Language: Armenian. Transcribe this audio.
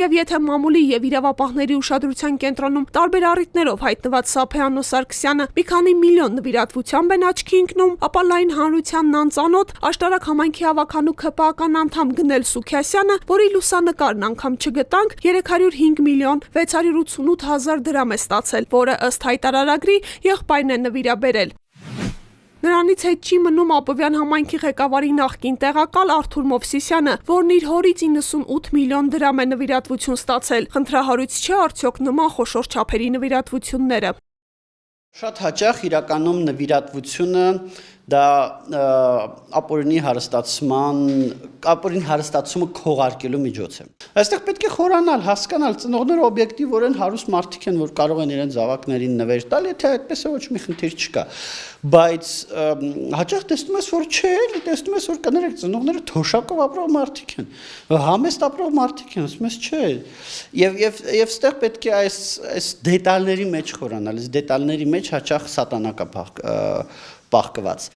Եվ եթե մամուլի եւ իրավապահների ուշադրության կենտրոնում տարբեր առիթներով հայտնված Սափեանո Սարգսյանը մի քանի միլիոն նվիրատվությամբ են աչքի ընկնում, ապա լայն հանրությանն անծանոթ աշտարակ համայնքի հավաքանու ՔՊԱ-ական անդամ Գնել Սուքիասյանը, որի լուսանկարն անգամ չգտանք, 305 միլիոն 688 հազար դրամ է ստացել, որը ըստ հայտարարագրի եղբայրն է նվիրաբերել։ Նրանից հետ չի մնում Աբովյան համայնքի ղեկավարի նախկին տեղակալ Արթուր Մովսիսյանը, որն իր հորից 98 միլիոն դրամ է նվիրատվություն ստացել։ Խնդրահարույց չէ արդյոք նման խոշոր չափերի նվիրատվությունները։ Շատ հաճախ իրականում նվիրատվությունը դա ապօրինի հարստացումը քողարկելու միջոց է։ Այստեղ պետք է խորանալ, հասկանալ, ծնողները օբյեկտիվորեն հարուստ մարդիկ են, որ կարող են իրենց զավակներին նվեր տալ, եթե այդպես է ոչ մի խնդիր չկա։ Բայց հաճախ տեսնում ես, որ չէ, տեսնում ես, որ կներեք ծնողները թոշակով ապրող մարդիկ են, համեստ ապրող մարդիկ են, ասում ես չէ։ Եվ այստեղ պետք է այս դետալների մեջ խորանալ, այս դետալների մեջ հաճախ սատանա կա պահկված։